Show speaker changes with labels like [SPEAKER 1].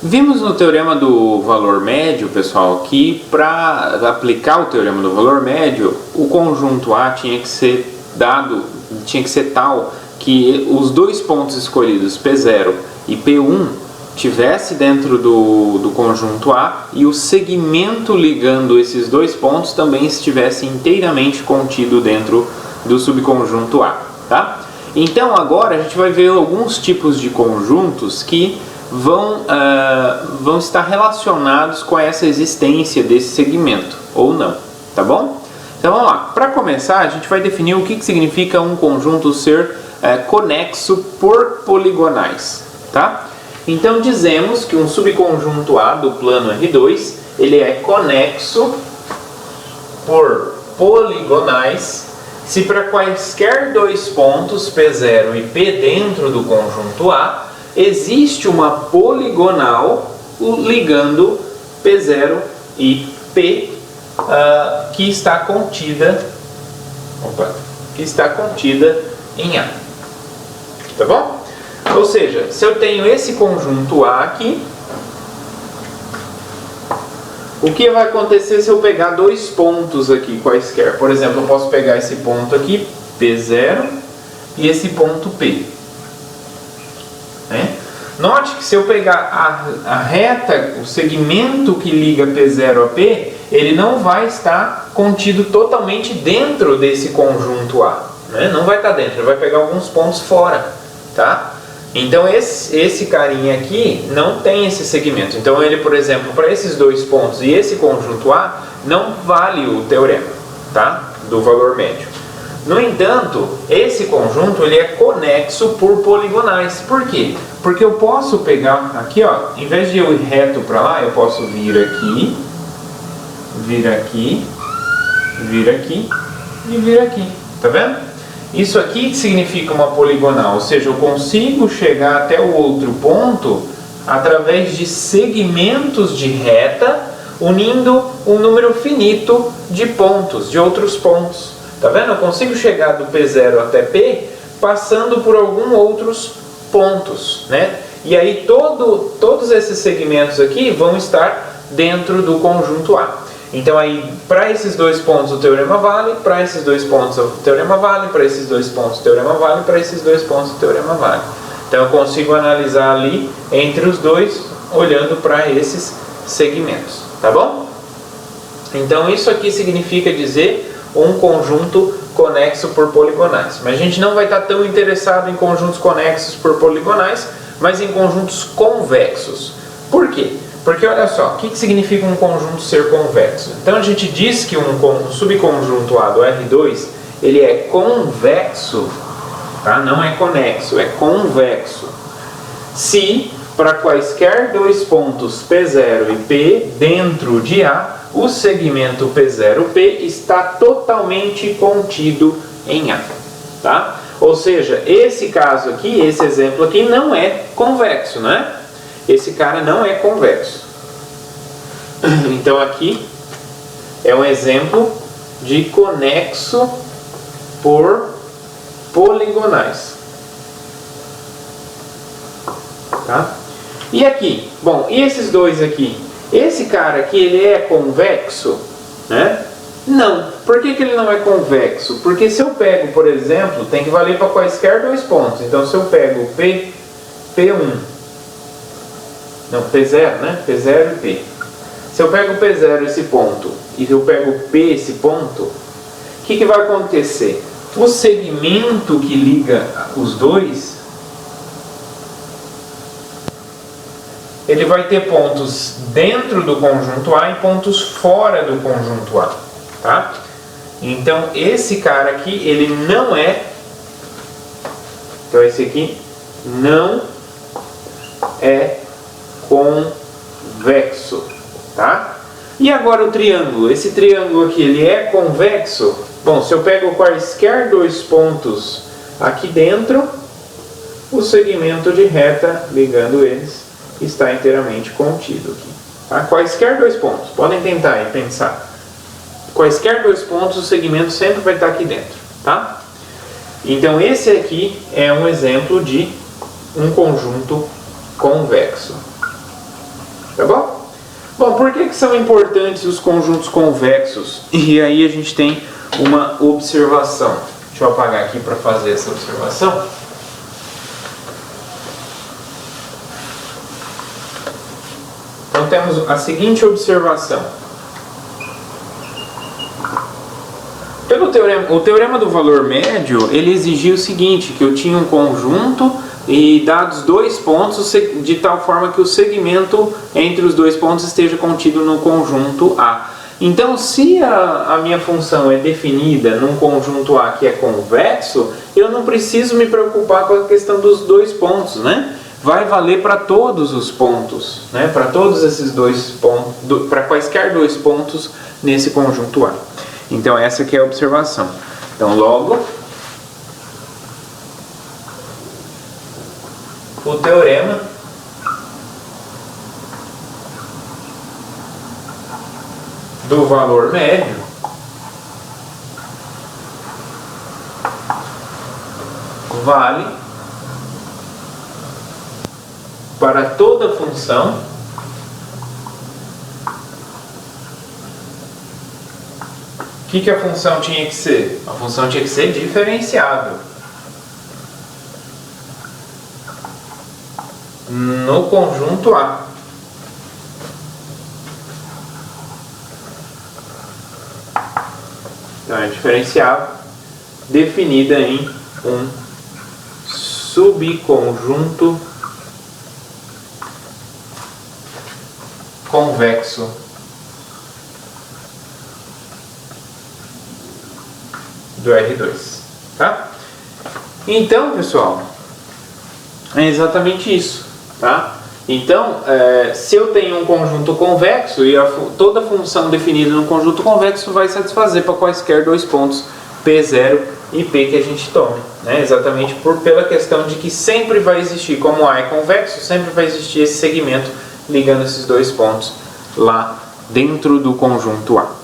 [SPEAKER 1] Vimos no teorema do valor médio, pessoal, que para aplicar o teorema do valor médio, o conjunto A tinha que ser tal que os dois pontos escolhidos, P0 e P1, tivesse dentro do conjunto A e o segmento ligando esses dois pontos também estivesse inteiramente contido dentro do subconjunto A, tá? Então agora a gente vai ver alguns tipos de conjuntos que vão estar relacionados com essa existência desse segmento, ou não, tá bom? Então vamos lá, para começar a gente vai definir o que significa um conjunto ser conexo por poligonais, tá? Então dizemos que um subconjunto A do plano R2, ele é conexo por poligonais se para quaisquer dois pontos P0 e P dentro do conjunto A existe uma poligonal ligando P0 e P que está contida em A. Tá bom? Ou seja, se eu tenho esse conjunto A aqui, o que vai acontecer se eu pegar dois pontos aqui quaisquer? Por exemplo, eu posso pegar esse ponto aqui, P0, e esse ponto P. Note que se eu pegar a reta, o segmento que liga P0 a P, ele não vai estar contido totalmente dentro desse conjunto A. Não vai estar dentro, ele vai pegar alguns pontos fora. Tá? Então esse carinha aqui não tem esse segmento. Então ele, por exemplo, para esses dois pontos e esse conjunto A, não vale o teorema, tá? Do valor médio. No entanto, esse conjunto ele é conexo por poligonais. Por quê? Porque eu posso pegar aqui, ó, em vez de eu ir reto para lá, eu posso vir aqui, vir aqui, vir aqui e vir aqui. Tá vendo? Isso aqui significa uma poligonal, ou seja, eu consigo chegar até o outro ponto através de segmentos de reta, unindo um número finito de pontos, de outros pontos. Tá vendo? Eu consigo chegar do P0 até P passando por alguns outros pontos, né? E aí todos esses segmentos aqui vão estar dentro do conjunto A. Então aí, para esses dois pontos o teorema vale, para esses dois pontos o teorema vale, para esses dois pontos o teorema vale, para esses dois pontos o teorema vale. Então eu consigo analisar ali entre os dois, olhando para esses segmentos, tá bom? Então isso aqui significa dizer um conjunto conexo por poligonais. Mas a gente não vai estar tão interessado em conjuntos conexos por poligonais, mas em conjuntos convexos. Por quê? Porque olha só, o que significa um conjunto ser convexo? Então a gente diz que um subconjunto A do R2, ele é convexo, tá? Não é conexo, é convexo. Se para quaisquer dois pontos P0 e P dentro de A, o segmento P0P está totalmente contido em A, tá? Ou seja, esse caso aqui, esse exemplo aqui não é convexo, né? Esse cara não é convexo. Então aqui é um exemplo de conexo por poligonais. Tá? E aqui? Bom, e esses dois aqui? Esse cara aqui, ele é convexo? Né? Não. Por que ele não é convexo? Porque se eu pego, por exemplo, tem que valer para quaisquer dois pontos. Então se eu pego P1, não, P0, né? P0 e P. Se eu pego P0 esse ponto e eu pego P esse ponto, o que vai acontecer? O segmento que liga os dois, ele vai ter pontos dentro do conjunto A e pontos fora do conjunto A, tá? Então esse cara aqui, ele não é, então esse aqui não é convexo, tá? E agora o triângulo, esse triângulo aqui, ele é convexo? Bom, se eu pego quaisquer dois pontos aqui dentro, o segmento de reta ligando eles está inteiramente contido aqui, tá? Quaisquer dois pontos, podem tentar aí pensar. Quaisquer dois pontos, o segmento sempre vai estar aqui dentro, tá? Então esse aqui é um exemplo de um conjunto convexo. Tá bom? Bom, por que são importantes os conjuntos convexos? E aí a gente tem uma observação. Deixa eu apagar aqui para fazer essa observação. Então temos a seguinte observação. O teorema do valor médio, ele exigia o seguinte, que eu tinha um conjunto e dados dois pontos de tal forma que o segmento entre os dois pontos esteja contido no conjunto A. Então, se a minha função é definida num conjunto A que é convexo, eu não preciso me preocupar com a questão dos dois pontos, né? Vai valer para todos os pontos, né? Para todos esses dois pontos, para quaisquer dois pontos nesse conjunto A. Então, essa aqui é a observação. Então, logo, o teorema do valor médio vale para toda função o que a função tinha que ser? A função tinha que ser diferenciável no conjunto A. Então é diferenciável definida em um subconjunto convexo do R2, tá? Então, pessoal, é exatamente isso, tá? Então, se eu tenho um conjunto convexo e toda função definida no conjunto convexo vai satisfazer para quaisquer dois pontos P0 e P que a gente tome, né? Exatamente pela questão de que sempre vai existir, como A é convexo, sempre vai existir esse segmento ligando esses dois pontos lá dentro do conjunto A.